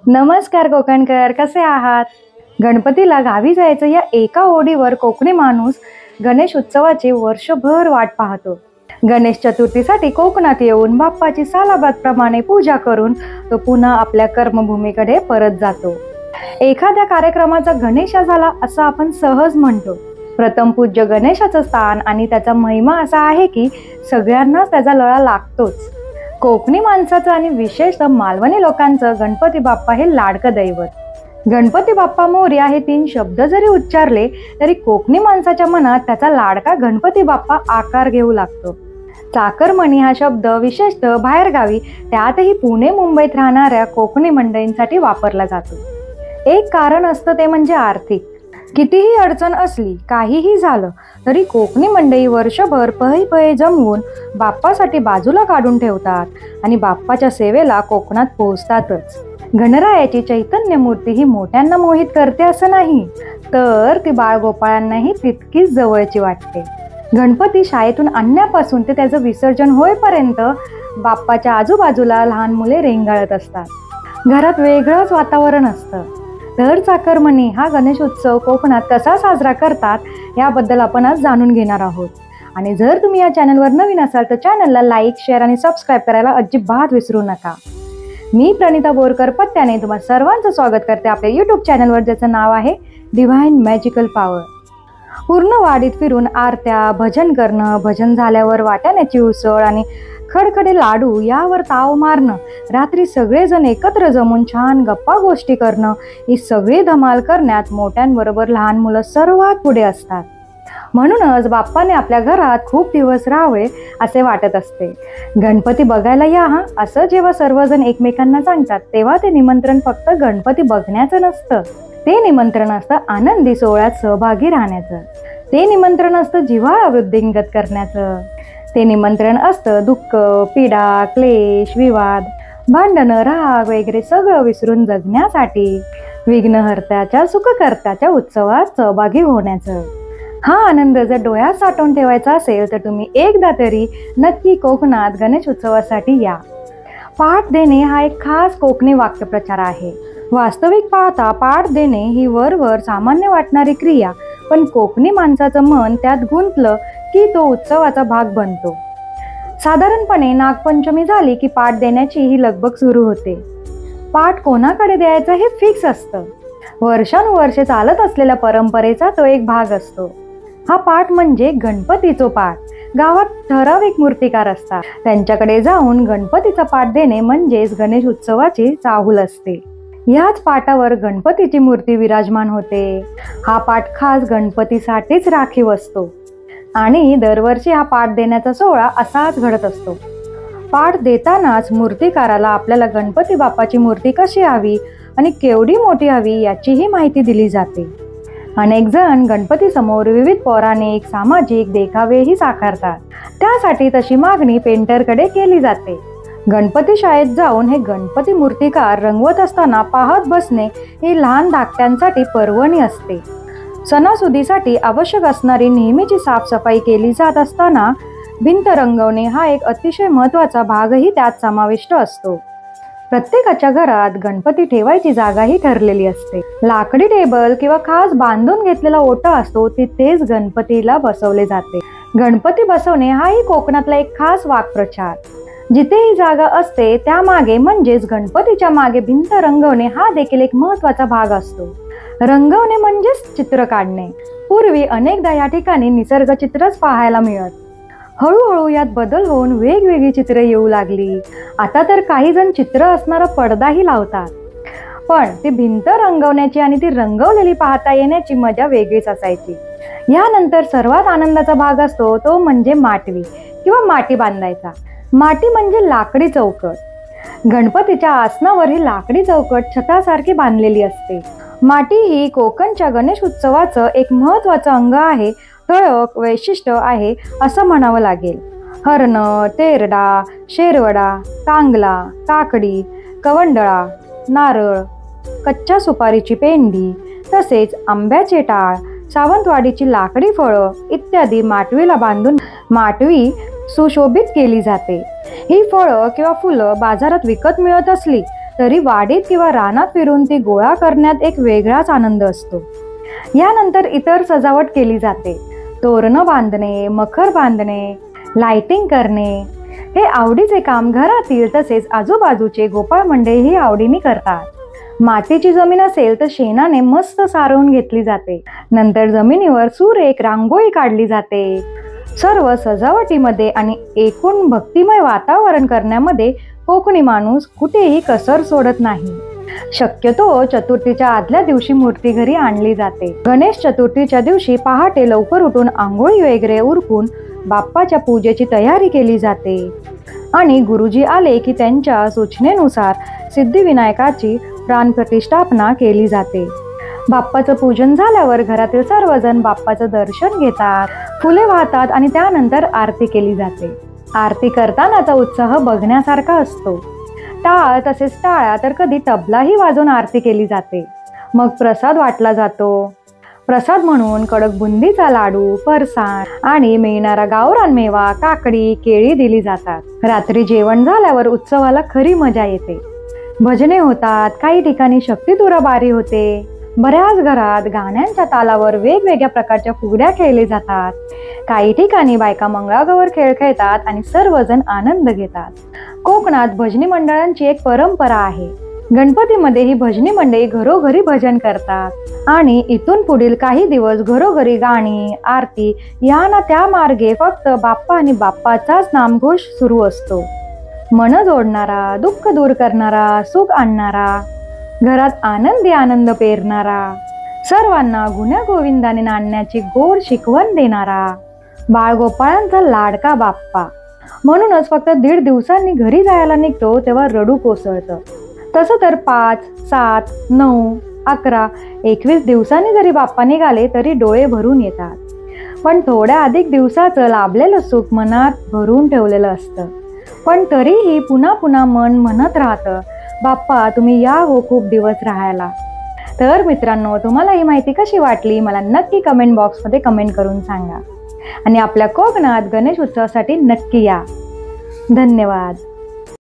नमस्कार कोकणकर, कसे आहात? गणपतीला गावी जायचं या एका ओढीवर कोकणी माणूस गणेश उत्सवाची वर्षभर वाट पाहतो. गणेश चतुर्थीसाठी कोकणात येऊन बाप्पाची सालाबादप्रमाणे पूजा करून तो पुन्हा आपल्या कर्मभूमीकडे परत जातो. एखाद्या कार्यक्रमाचा गणेशा झाला असं आपण सहज म्हणतो. प्रथम पूज्य गणेशाचं स्थान आणि त्याचा महिमा असा आहे की सगळ्यांनाच त्याचा लळा लागतोच. कोकणी माणसाचं आणि विशेषतः मालवणी लोकांचं गणपती बाप्पा हे लाडकं दैवत. गणपती बाप्पा मोरया हे 3 शब्द जरी उच्चारले तरी कोकणी माणसाच्या मनात त्याचा लाडका गणपती बाप्पा आकार घेऊ लागतो. चाकरमणी हा शब्द विशेषतः बाहेरगावी, त्यातही पुणे मुंबईत राहणाऱ्या कोकणी मंडळींसाठी वापरला जातो. एक कारण असतं ते म्हणजे आर्थिक. कितीही अडचण असली, काहीही झालं तरी कोकणी मंडळी वर्षभर पै जमवून बाप्पासाठी बाजूला काढून ठेवतात आणि बाप्पाच्या सेवेला कोकणात पोहोचतातच. गणरायाची चैतन्य मूर्ती ही मोठ्यांना मोहित करते असं नाही, तर ती बाळगोपाळांनाही तितकीच जवळची वाटते. गणपती शाळेतून आणण्यापासून ते त्याचं विसर्जन होईपर्यंत बाप्पाच्या आजूबाजूला लहान मुले रेंगाळत असतात. घरात वेगळंच वातावरण असतं. तर चाकरमणी हा गणेश उत्सव कोकणात कसा साजरा करतात याबद्दल आपण आज जाणून घेणार आहोत. आणि जर तुम्ही या चॅनलवर नवीन असाल तर चॅनलला लाईक, शेअर आणि सबस्क्राईब करायला अजिबात विसरू नका. मी प्रणिता बोरकर पत्त्याने तुम्हा सर्वांचं स्वागत करते आपल्या यूट्यूब चॅनलवर, ज्याचं नाव आहे डिव्हाइन मॅजिकल पॉवर. पूर्ण वाडीत फिरून आरत्या, भजन करणं, भजन झाल्यावर वाटाण्याची उसळ आणि खडखडे लाडू यावर ताव मारणं, रात्री सगळेजण एकत्र जमून छान गप्पा गोष्टी करणं, ही सगळी धमाल करण्यात मोठ्यांबरोबर लहान मुलं सर्वात पुढे असतात. म्हणूनच बाप्पाने आपल्या घरात खूप दिवस राहावे असे वाटत असते. गणपती बघायला या हा असं जेव्हा सर्वजण एकमेकांना सांगतात तेव्हा ते निमंत्रण फक्त गणपती बघण्याचं नसतं. ते निमंत्रण असतं आनंदी सोहळ्यात सहभागी राहण्याचं. ते निमंत्रण असतं जिव्हाळा वृद्धिंगत करण्याचं. ते निमंत्रण असतं दुःख, पीडा, क्लेश, विवाद, भांडणं, राग वगैरे सगळं विसरून जगण्यासाठी विघ्नहर्त्याच्या, सुखकर्त्याच्या उत्सवात सहभागी होण्याचं. हा आनंद जर डोळ्यात साठवून ठेवायचा असेल तर तुम्ही एकदा तरी नक्की कोकणात गणेश उत्सवासाठी या. पाठ देणे हा एक खास कोकणी वाक्यप्रचार आहे. वास्तविक पाहता पाठ देणे ही वरवर सामान्य वाटणारी क्रिया, पण कोकणी माणसाचं मन त्यात गुंतलं की तो उत्सवाचा भाग बनतो. साधारणपणे नागपंचमी झाली की पाठ देण्याची ही लगबग सुरू होते. पाठ कोणाकडे द्यायचं हे फिक्स असतं. वर्षानुवर्षे चालत असलेल्या परंपरेचा तो एक भाग असतो. हा पाठ म्हणजे गणपतीचा पाठ. गावात ठराविक मूर्तिकार असतात, त्यांच्याकडे जाऊन गणपतीचा पाठ देणे म्हणजेच गणेश उत्सवाची चाहूल असते. याच पाटावर गणपतीची मूर्ती विराजमान होते. हा पाठ खास गणपतीसाठीच राखीव असतो आणि दरवर्षी हा पाठ देण्याचा सोहळा असाच घडत असतो. पाठ देतानाच मूर्तिकाराला आपल्याला गणपती बाप्पाची मूर्ती कशी हवी आणि केवढी मोठी हवी याचीही माहिती दिली जाते. अनेक जण गणपती समोर विविध पौराणिक, सामाजिक देखावेही साकारतात. त्यासाठी तशी मागणी पेंटरकडे केली जाते. गणपती शाळेत जाऊन हे गणपती मूर्तिकार रंगवत असताना पाहत बसणे ही लहान धाकट्यांसाठी पर्वणी असते. सणासुदीसाठी आवश्यक असणारी नेहमीची साफसफाई केली जात असताना भिंत रंगवणे हा एक अतिशय महत्त्वाचा भागही त्यात समाविष्ट असतो. प्रत्येकाच्या घरात गणपती ठेवायची जागाही ठरलेली असते. लाकडी टेबल किंवा खास बांधून घेतलेला ओटा असतो, तिथेच गणपतीला बसवले जाते. गणपती बसवणे हाही कोकणातला एक खास वाक्प्रचार. जिथेही जागा असते त्यामागे म्हणजेच गणपतीच्या मागे भिंत रंगवणे हा देखील एक महत्त्वाचा भाग असतो. रंगवणे म्हणजेच चित्र काढणे. पूर्वी अनेकदा या ठिकाणी निसर्ग चित्रच पाहायला मिळत. हळूहळू यात बदल होऊन वेगवेगळी चित्र येऊ लागली. आता तर काही जण चित्र असणारा पडदाही लावतात. पण ती भिंत रंगवण्याची आणि ती रंगवलेली पाहता येण्याची मजा वेगळीच असायची. यानंतर सर्वात आनंदाचा भाग असतो तो म्हणजे माटवी किंवा माटी बांधायचा. माटी म्हणजे लाकडी चौकट. गणपतीच्या आसनावर ही लाकडी चौकट छतासारखी बांधलेली असते. माटी ही कोकणच्या गणेश उत्सवाचं एक महत्त्वाचं अंग आहे, ठळक वैशिष्ट्य आहे असं म्हणावं लागेल. हरण, तेरडा, शेरवडा, कांगला, काकडी, कवंडळा, नारळ, कच्च्या सुपारीची पेंडी तसेच आंब्याचे टाळ, सावंतवाडीची लाकडी फळं इत्यादी माटवीला बांधून माटवी सुशोभित केली जाते. ही फळं किंवा फुलं बाजारात विकत मिळत असली तरी वाडीत किंवा रानात फिरून ती गोळा करण्यात एक वेगळाच आनंद असतो. यानंतर इतर सजावट केली जाते. तोरणं बांधणे, मखर बांधणे, लाइटिंग करणे हे आवडीचे काम घरातील तसेच आजूबाजूचे गोपाळ मंडळी ही आवडीने करतात. मातीची जमीन असेल तर शेणाने मस्त सारवून घेतली जाते. नंतर जमिनीवर सुरेख रांगोळी काढली जाते. सर्व सजावटीमध्ये आणि एकूण भक्तिमय वातावरण करण्यामध्ये कोकणी माणूस कुठेही कसर सोडत नाही. शक्यतो चतुर्थीच्या आदल्या दिवशी मूर्ती घरी आणली जाते. गणेश चतुर्थीच्या दिवशी पहाटे लवकर उठून आंघोळी वगैरे उरकून बाप्पाच्या पूजेची तयारी केली जाते आणि गुरुजी आले की त्यांच्या सूचनेनुसार सिद्धिविनायकाची प्राणप्रतिष्ठापना केली जाते. बाप्पाचं पूजन झाल्यावर घरातील सर्वजण बाप्पाचं दर्शन घेतात, फुले वाहतात आणि त्यानंतर आरती केली जाते. आरती करतानाचा उत्साह बघण्यासारखा असतो. टाळ तसेच टाळ्या तर कधी तबलाही वाजवून आरती केली जाते. मग प्रसाद वाटला जातो. प्रसाद म्हणून कडक बुंदीचा लाडू, फरसाण आणि मिळणारा गावरान मेवा, काकडी, केळी दिली जातात. रात्री जेवण झाल्यावर उत्सवाला खरी मजा येते. भजने होतात, काही ठिकाणी शक्तितुरा बारी होते. बऱ्याच घरात गाण्यांच्या तालावर वेगवेगळ्या प्रकारच्या फुगड्या खेळले जातात. काही ठिकाणी बायका मंगळागौर खेळ खेळतात आणि सर्वजण आनंद घेतात. कोकणात भजनी मंडळांची एक परंपरा आहे. गणपतीमध्ये ही भजनी मंडळी घरोघरी भजन करतात आणि इथून पुढील काही दिवस घरोघरी गाणी, आरती या ना त्या मार्गे फक्त बाप्पा आणि बाप्पाचाच नामघोष सुरू असतो. मन जोडणारा, दुःख दूर करणारा, सुख आणणारा, घरात आनंदी आनंद पेरणारा, सर्वांना गुण्या गोविंदाने नांदण्याची गोड शिकवण देणारा, बाळगोपाळांचा लाडका बाप्पा. म्हणूनच फक्त 1.5 दिवसांनी घरी जायला निघतो तेव्हा रडू कोसळतं. तसं तर 5, 7, 9, 11, 21 दिवसांनी जरी बाप्पा निघाले तरी डोळे भरून येतात. पण थोड्या अधिक दिवसाचं लाभलेलं सुख मनात भरून ठेवलेलं असतं. पण तरीही पुन्हा पुन्हा मन म्हणत राहतं, बाप्पा तुम्ही या हो खूप दिवस राहायला. तर मित्रांनो, तुम्हाला ही माहिती कशी वाटली मला नक्की कमेंट बॉक्समध्ये कमेंट करून सांगा आणि आपल्या कोकणात गणेश उत्सवासाठी नक्की या. धन्यवाद.